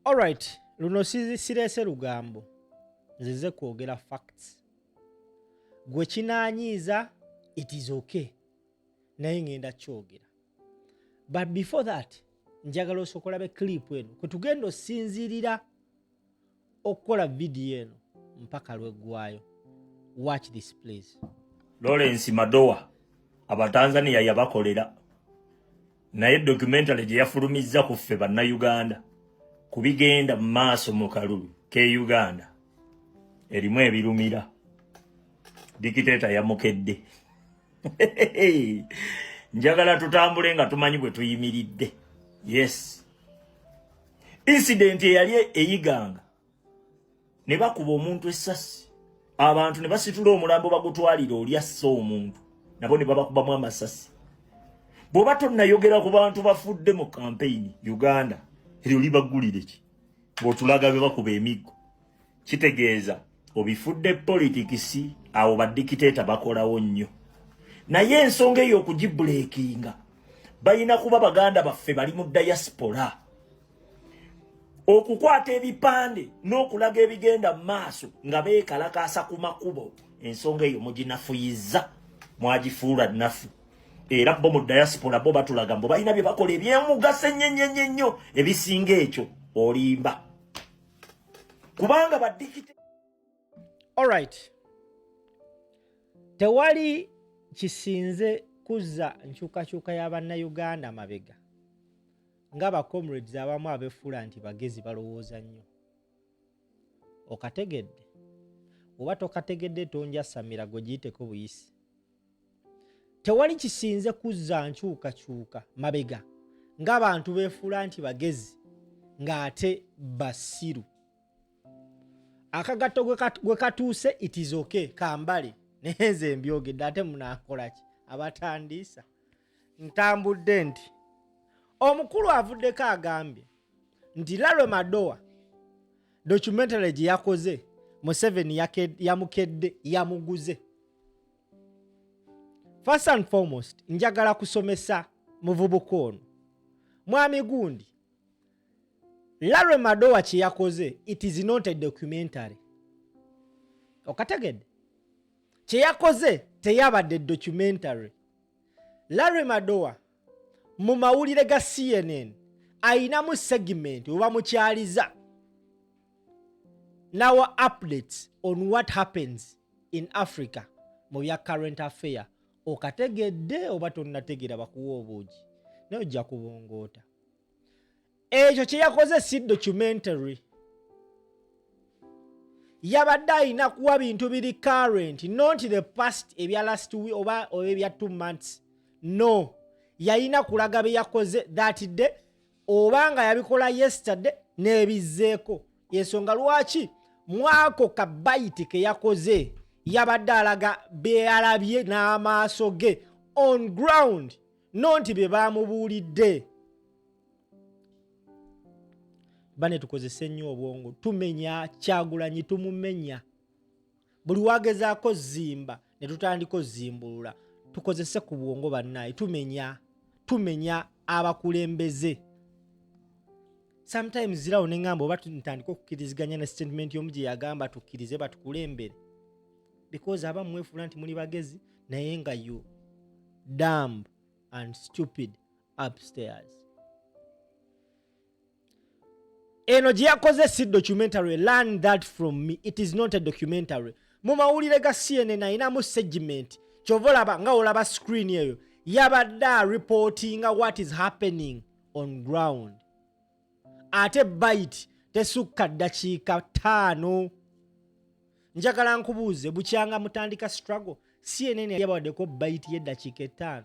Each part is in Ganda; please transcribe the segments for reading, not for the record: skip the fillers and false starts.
Alright, luno sirese lugambo nzize kwogera facts. Gwe kinaanyiiza it is okay, naye ngenda kyogera. But before that, njagala osokolabe clip eno kwe tugenda osinziirira okukola video eno mpaka lweggwayo. Watch this please. Lawrence Madowo abatanzania yabakolera naye documentary gye yafulumizza ku ffe bannayuganda kubigenda mu maaso mu kalulu ke Uganda erimu ebirumira dikiteta yamukedde. Njagala tutambule nga tumanyi bwe tuyimiridde. Yes, incident eyali eyiganga ne bakuba omuntu essasi, abantu ne basitula omulambo bagutwalira oli assa omuntu nabo ne babakubamu amasasi. Bw'oba tonnayogera ku bantu bafudde mu campaign Uganda eryo libagulire ki bw'otulaga be bakuba emiggo kitegeeza obifudde politics awo badikiteta bakolawo nnyo. Naye ensonga eyo okugibreakinga balina kuba baganda baffe bali mu diaspora okukwata ebipande n'okulaga ebigenda mu maaso nga beekalakaasa ku makubo. Ensonga eyo muginafuyiza mwagifuula nnafu era bo mu diaspora bo batulaga mbo balina bye bakola ebyemugasa ennyo ebisinga ekyo olimba kubanga badikite. Alright, tewali kisinze kuzza nkyukakyuka y'abannayuganda mabega ng'aba comrades abamu abefuula nti bagezi balowooza nnyo. Okategedde oba tokategedde tonjasamira gwe giyiteko buyisi. Tewali kisinze kuzza nkyukakyuka mabega ng'abantu beefuula nti bagezi ng'ate basiru. Akagato gwe katuuse it is okay kambale neze mbyogedde ate munaakola ki abatandiisa. Ntambudde nti omukulu avuddeko agambye nti Larry Madowo documentary gye yakoze Museveni yamukedde yamuguze. First and foremost, njagala kusomesa muvubuka ono mwami gundi Larry Madowo kye yakoze it is not a documentary. Okategedde kye yakoze teyabadde documentary. Larry Madowo mu mawulire ga CNN ayinamu segment oba mukyaliza now updates on what happens in Africa mu bya current affair. Okategedde oba tonnategeera bakuwa obuugi naye ojja kubongoota. Ekyo kye yakoze si documentary. Yabadde ayina kuwa bintu biri current, not the past ebya last week oba ebya 2 months. No, yayina kulaga bye yakoze that day oba nga yabikola yesterday n'ebizzeeko. Yensonga lwaki mwako kabayiti ke yakoze yabadde alaga be alabye n'amaaso ge on ground, not bye bamubuulidde. Bane tukozese nnyo obwongo tumenya Kyagulanyi tumumenya. Buli wagezaako zimba ne tutandika zimbulula tukozese ku bwongo bannaye tumenya abakulembeze. Sometimes zirawo n'engamba oba ntandika okukkiriziganya ne statement y'omu gye yagamba tukkirize batukulembere because abamu mwefuula nti muli bagezi naye nga you dumb and stupid upstairs. Eno gye yakoze si documentary. Learn that from me. It is not a documentary. Mu mawulire ga CNN ayinamu segment kyova olaba nga olaba screen eyo yabadde reporting what is happening on ground. Ate bite tesukka ddakiika 5. Njagala nkubuuze bukyanga mutandika struggle CNN yabawaddeko bite y'eddakiika 5.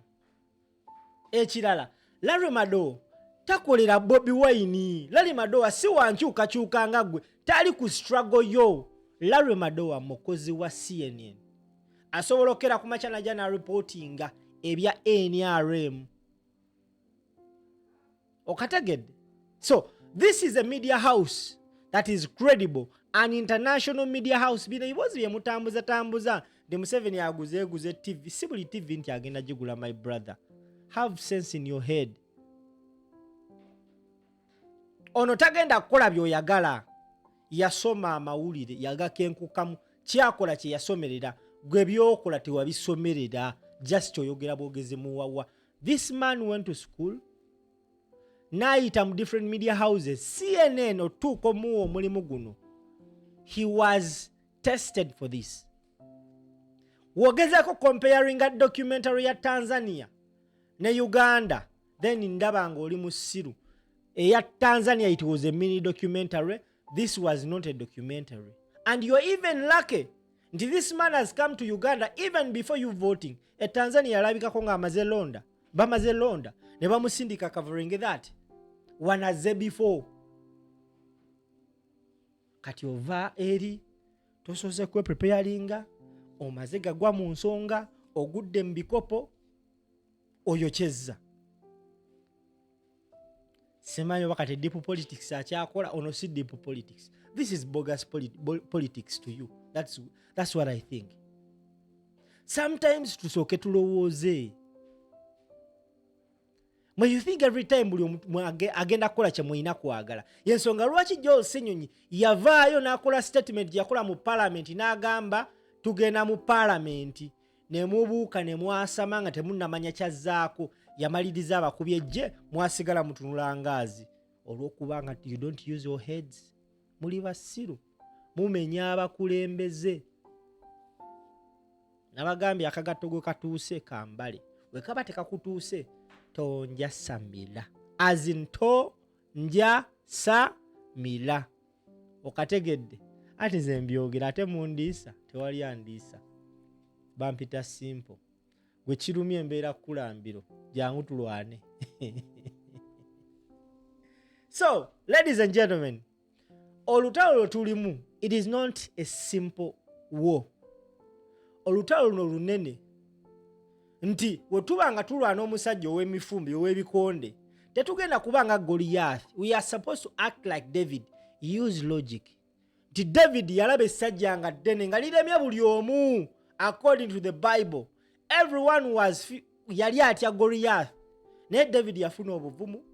Ekirala Larry Madowo takolera Bobi Wine. Larry Madowo si wankyukakyuka nga gwe tali ku struggle yo. Larry Madowo mukozi wa CNN asobola okera ku machana jana reportinga ebya NRM. Okategedde. So this is a media house that is credible, an international media house. Bino ibozi bye mutambuza de Museveni aguze TV. Si buli TV nti agenda gigula, my brother. Have sense in your head. ono tagenda kukola byoyagala yasoma amawulire yagakenkukamu kyakola kye yasomerera gwe byokola tewabisomerera just oyogera bwogezi muwawa. This man went to school n'ayita mu different media houses CNN otuuka omuwa omulimu guno. He was tested for this. Wogezako comparing a documentary ya Tanzania ne Uganda, then ndaba nga oli musiru. Eya Tanzania it was a mini documentary. This was not a documentary. And you're even lucky. This man has come to Uganda even before you voting. E Tanzania alabikako nga amaze londa. Bamaze londa. Ne bamusindika covering that. Wanaze before. Kati ova eri. Tosoze kwe preparinga. Omaze gagwa mu nsonga. Ogudde mbikopo. Oyocheza. Semanyo wakati deep politics akyakola ono si deep politics. This is bogus politics to you. That's what I think. Sometimes tusoke tulowooze. When you think every time buli agenda kola kye mwina kwagala. Yensonga lwaki Joel Senyonyi yavaayo n'akola statement yakola mu parliament n'agamba tugenda mu parliament ne mubuuka ne mwasama nga temunnamanya kyazzaako yamaliriza abakubye ejje mwasigala mutunulangaazi olw'okuba nga you don't use your heads muli basiru mumenya abakulembeze nabagambye akagatto gwe katuuse kambale we kaba tekakutuuse tonja samila as in tonja samila okategedde ati ze mbyogera ate mundiisa tewali andiisa bampita simple gwe kirumye embeera kulambiro jangu tulwane. So ladies and gentlemen, olutalo tulimu it is not a simple war. Olutalo luno lunene nti wetubanga tulwana omusajja ow'emifumbi ow'ebikonde tetugenda kubanga Goliath. We are supposed to act like David. Use logic. Nti David yalaba essajja nga ddene nga liremye buli omu. According to the Bible, everyone was yali atya Goliath. Naye David yafuna obuvumu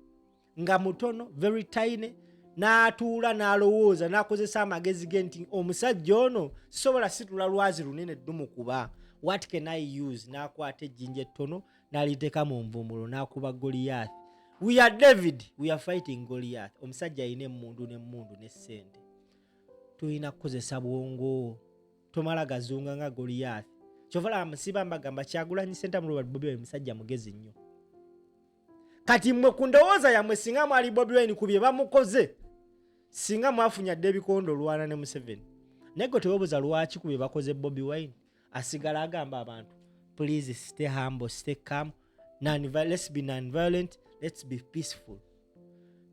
nga mutono, very tiny, n'atuula n'alowooza n'akozesa amagezi ge nti omusajja ono sisobola situla lwazi lunene ddumu kuba. What can I use? N'akwata ejjinja ettono n'aliteeka mu nvumulo n'akuba Goliath. We are David. We are fighting Goliath. Omusajja alina emmundu n'essente. Tulina kukozesa bwongo. Tomala gazunga nga Goliath. Kyovala amusiba mbagamba Kyagulanyi Ssentamu Robert Bobi Wine musajja mugezi nnyo. Kati mmwe ku ndowooza yammwe singa mwali Bobi Wine ku bye bamukoze singa mwafunya dde ebikondo olwana ne Museveni. Naye gwe teweebuuza lwaki ku bye bakoze Bobi Wine asigala agamba abantu please stay humble, stay calm, let's be non-violent, let's be peaceful.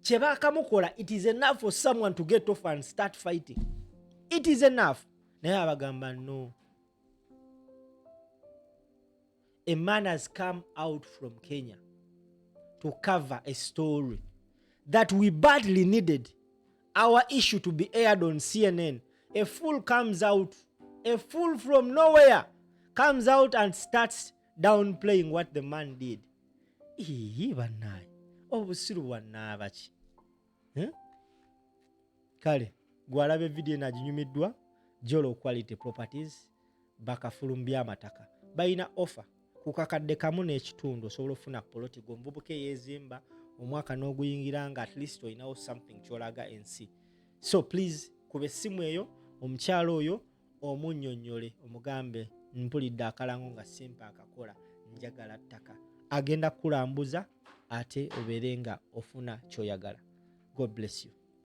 Kye baakamukola it is enough for someone to get off and start fighting. It is enough. Naye abagamba no. A man has come out from Kenya to cover a story that we badly needed our issue to be aired on CNN. A fool comes out, a fool from nowhere comes out and starts downplaying what the man did. Banaye obusiru bwannaaba ki? Kale gwalabe video naginyumiddwa Jolo Quality Properties bakafulumbya amataka bayina offer ku kakadde kamu n'ekitundu osobola ofuna poloti gomvubuke yeezimba omwaka n'oguyingira nga at least olinawo something kyolaga ensi. So please kuba essimu eyo omukyalo oyo omunnyonnyole omugambe mpulidde akalango nga simpa akakola njagala ttaka agenda kulambuza ate obeere nga ofuna ky'oyagala. God bless you.